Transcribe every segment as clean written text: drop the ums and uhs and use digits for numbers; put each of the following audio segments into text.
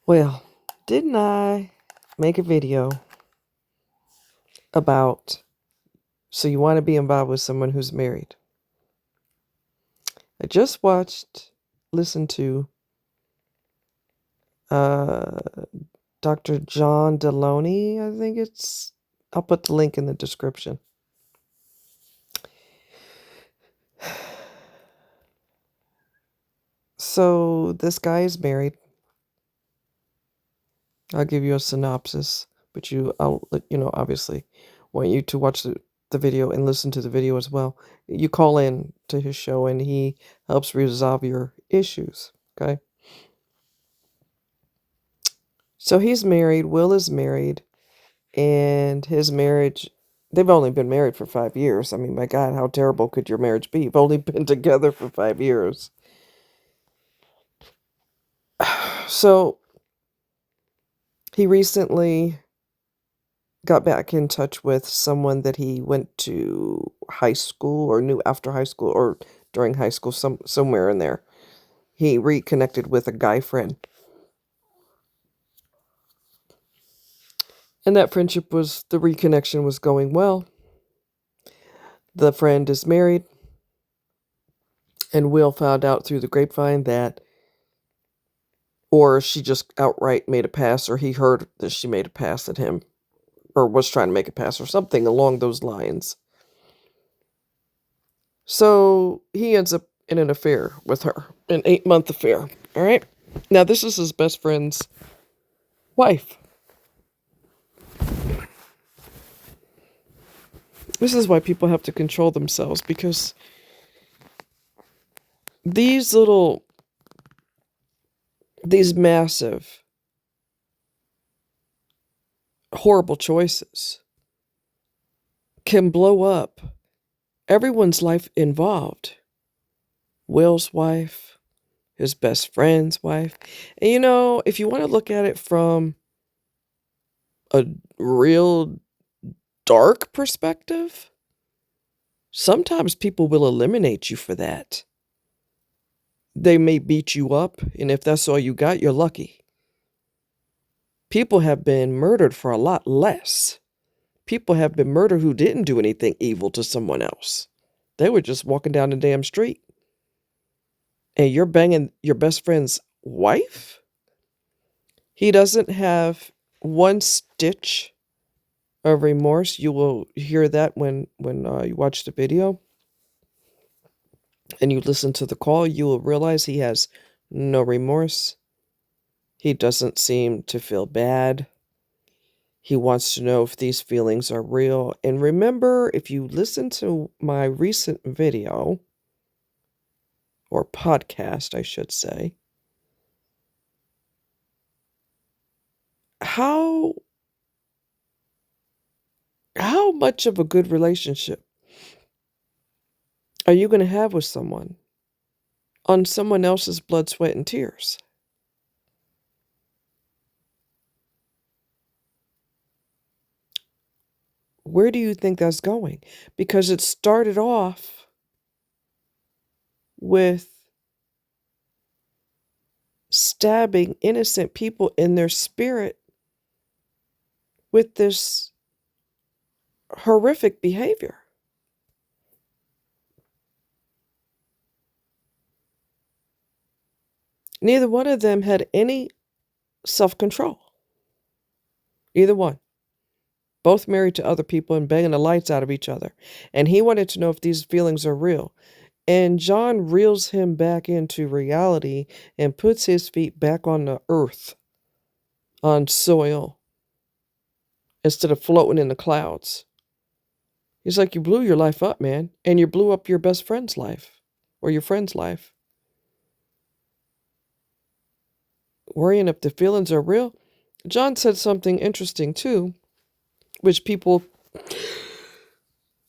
Well, didn't I make a video about so you want to be involved with someone who's married? I just listened to uh, Dr. John Deloney, I think I'll put the link in the description. So this guy is married. I'll give you a synopsis, but I'll obviously want you to watch the video and listen to the video as well. You call in to his show and he helps resolve your issues, okay? So he's married, Will is married, and his marriage, they've only been married for 5 years. I mean, my God, how terrible could your marriage be? You've only been together for 5 years. So he recently got back in touch with someone that he went to high school or knew after high school or during high school, somewhere in there. He reconnected with a guy friend. And that the reconnection was going well. The friend is married, and Will found out through the grapevine that, or she just outright made a pass, or he heard that she made a pass at him, or was trying to make a pass, or something along those lines. So he ends up in an affair with her, an 8-month affair, all right? Now, this is his best friend's wife. This is why people have to control themselves, because these massive, horrible choices can blow up everyone's life involved. Will's wife, his best friend's wife. And if you want to look at it from a real dark perspective, sometimes people will eliminate you for that. They may beat you up, and if that's all you got, you're lucky. People have been murdered for a lot less. People have been murdered who didn't do anything evil to someone else. They were just walking down the damn street. And you're banging your best friend's wife? He doesn't have one stitch of remorse. You will hear that when you watch the video and you listen to the call. You will realize he has no remorse. He doesn't seem to feel bad. He wants to know if these feelings are real. And remember, if you listen to my recent video, or podcast, I should say, how much of a good relationship are you going to have with someone on someone else's blood, sweat, and tears? Where do you think that's going? Because it started off with stabbing innocent people in their spirit with this horrific behavior. Neither one of them had any self-control. Either one. Both married to other people and banging the lights out of each other. And he wanted to know if these feelings are real. And John reels him back into reality and puts his feet back on the earth, on soil, instead of floating in the clouds. He's like, you blew your life up, man. And you blew up your best friend's life, or your friend's life. Worrying if the feelings are real. John said something interesting too, which people,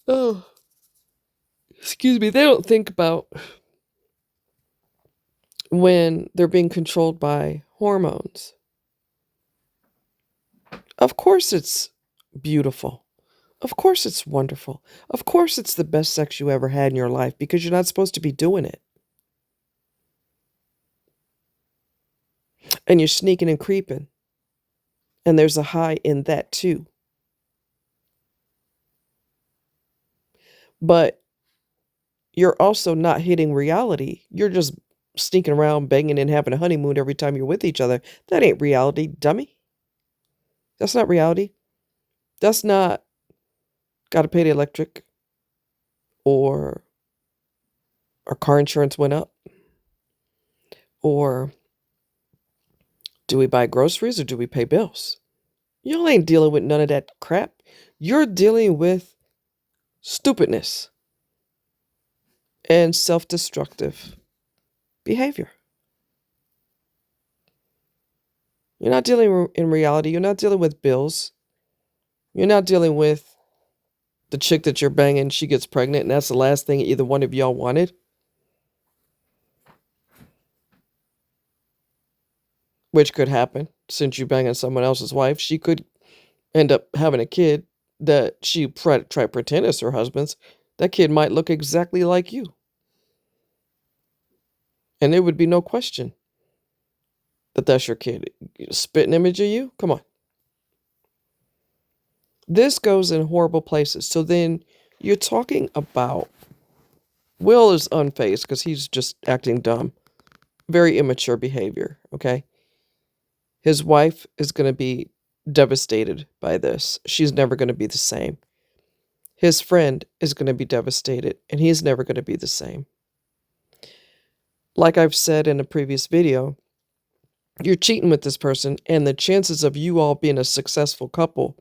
they don't think about when they're being controlled by hormones. Of course it's beautiful. Of course it's wonderful. Of course it's the best sex you ever had in your life, because you're not supposed to be doing it. And you're sneaking and creeping. And there's a high in that too. But you're also not hitting reality. You're just sneaking around, banging, and having a honeymoon every time you're with each other. That ain't reality, dummy. That's not reality. That's not got to pay the electric, or our car insurance went up, or do we buy groceries or do we pay bills? Y'all ain't dealing with none of that crap. You're dealing with stupidness and self-destructive behavior. You're not dealing in reality. You're not dealing with bills. You're not dealing with the chick that you're banging, she gets pregnant, and that's the last thing either one of y'all wanted. Which could happen since you banging someone else's wife. She could end up having a kid that she try to pretend is her husband's. That kid might look exactly like you. And there would be no question that that's your kid. Spitting image of you? Come on. This goes in horrible places. So then you're talking about Will is unfazed because he's just acting dumb. Very immature behavior, okay? His wife is going to be devastated by this. She's never going to be the same. His friend is going to be devastated, and he's never going to be the same. Like I've said in a previous video, you're cheating with this person, and the chances of you all being a successful couple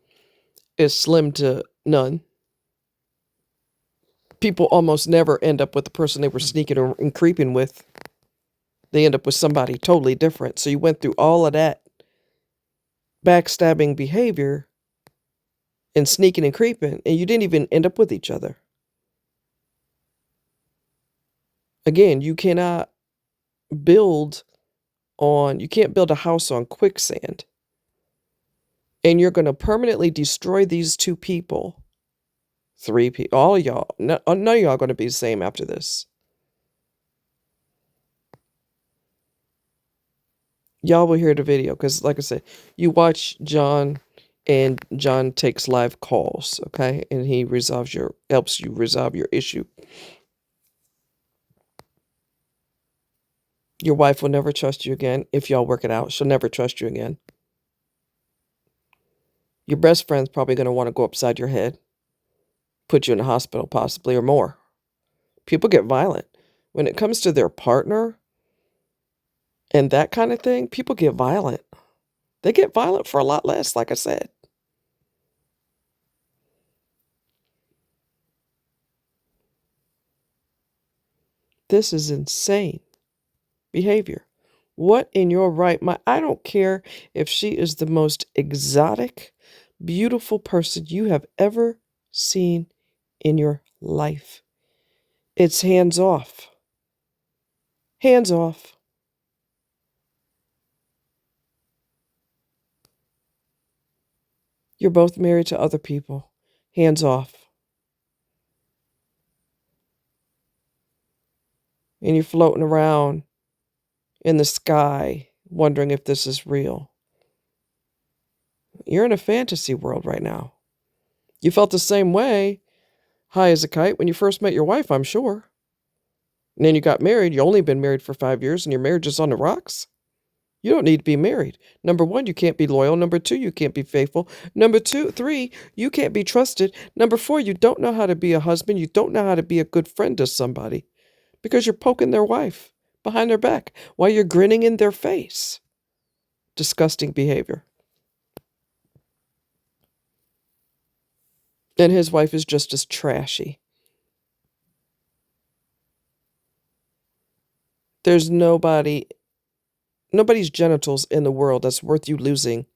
is slim to none. People almost never end up with the person they were sneaking and creeping with. They end up with somebody totally different. So you went through all of that backstabbing behavior and sneaking and creeping, and you didn't even end up with each other. Again, you can't build a house on quicksand. And you're going to permanently destroy these two people. 3 people, all of y'all, none of y'all are going to be the same after this. Y'all will hear the video because, like I said, you watch John, and John takes live calls, okay? And he helps you resolve your issue. Your wife will never trust you again if y'all work it out. She'll never trust you again. Your best friend's probably going to want to go upside your head, put you in the hospital possibly, or more. People get violent. When it comes to their partner and that kind of thing, people get violent. They get violent for a lot less, like I said. This is insane behavior. What in your right mind? I don't care if she is the most exotic, beautiful person you have ever seen in your life. It's hands off. Hands off. You're both married to other people. Hands off. And you're floating around in the sky wondering if this is real. You're in a fantasy world right now. You felt the same way, high as a kite, when you first met your wife, I'm sure. And then you got married. You only been married for 5 years and your marriage is on the rocks. You don't need to be married. Number 1, you can't be loyal. Number 2, you can't be faithful. Number 3, you can't be trusted. Number 4, you don't know how to be a husband. You don't know how to be a good friend to somebody because you're poking their wife behind their back while you're grinning in their face. Disgusting behavior. And his wife is just as trashy. There's nobody's genitals in the world that's worth you losing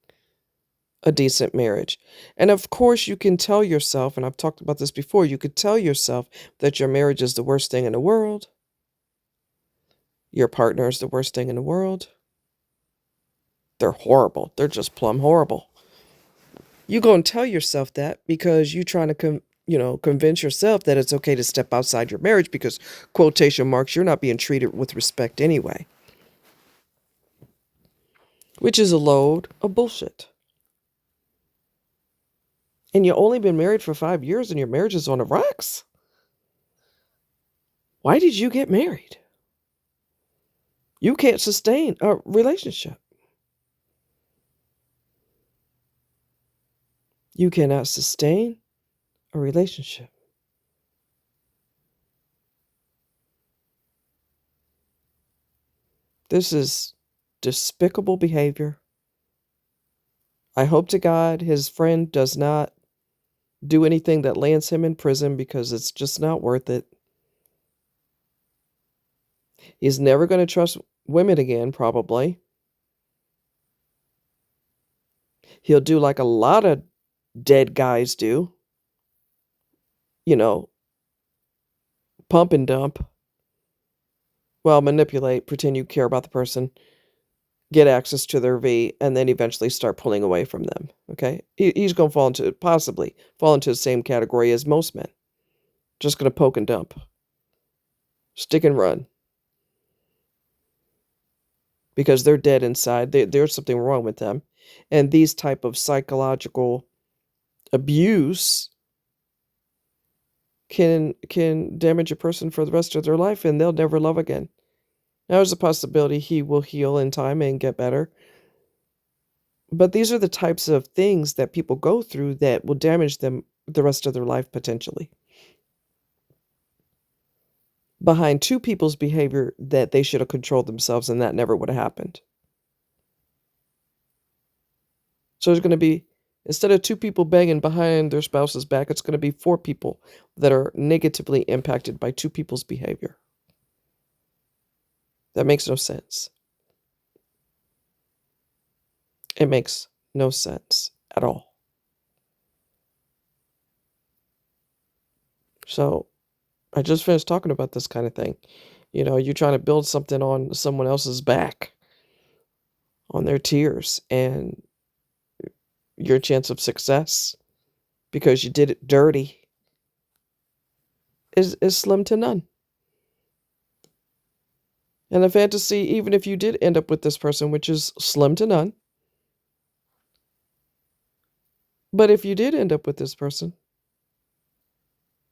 a decent marriage. And of course, you can tell yourself, and I've talked about this before, you could tell yourself that your marriage is the worst thing in the world. Your partner is the worst thing in the world. They're horrible. They're just plumb horrible. You go and tell yourself that because you're trying to convince yourself that it's okay to step outside your marriage because, quotation marks, you're not being treated with respect anyway. which is a load of bullshit. And you've only been married for 5 years and your marriage is on the rocks? Why did you get married? You can't sustain a relationship. You cannot sustain a relationship. This is despicable behavior. I hope to God his friend does not do anything that lands him in prison, because it's just not worth it. He's never going to trust women again, probably. He'll do like a lot of dead guys do. You know, pump and dump. Well, manipulate, pretend you care about the person, get access to their V, and then eventually start pulling away from them. Okay? He's going to possibly fall into the same category as most men. Just going to poke and dump. Stick and run. Because they're dead inside. There's something wrong with them. And these type of psychological abuse can damage a person for the rest of their life, and they'll never love again. Now, there's a possibility he will heal in time and get better. But these are the types of things that people go through that will damage them the rest of their life, potentially. Behind two people's behavior that they should have controlled themselves, and that never would have happened. So there's going to be, instead of two people banging behind their spouse's back, it's going to be 4 people that are negatively impacted by 2 people's behavior. That makes no sense. It makes no sense at all. So I just finished talking about this kind of thing. You know, you're trying to build something on someone else's back, on their tears, and your chance of success, because you did it dirty, is slim to none. And the fantasy, even if you did end up with this person, which is slim to none, but if you did end up with this person,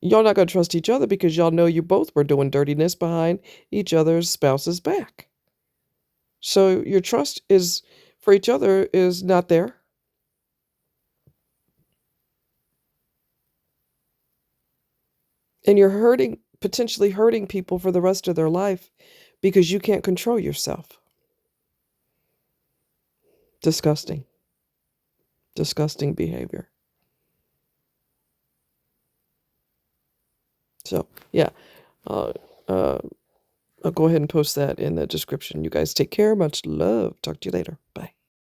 y'all not going to trust each other, because y'all know you both were doing dirtiness behind each other's spouse's back. So your trust is for each other is not there. And you're potentially hurting people for the rest of their life because you can't control yourself. Disgusting. Disgusting behavior. So, yeah. I'll go ahead and post that in the description. You guys take care. Much love. Talk to you later. Bye.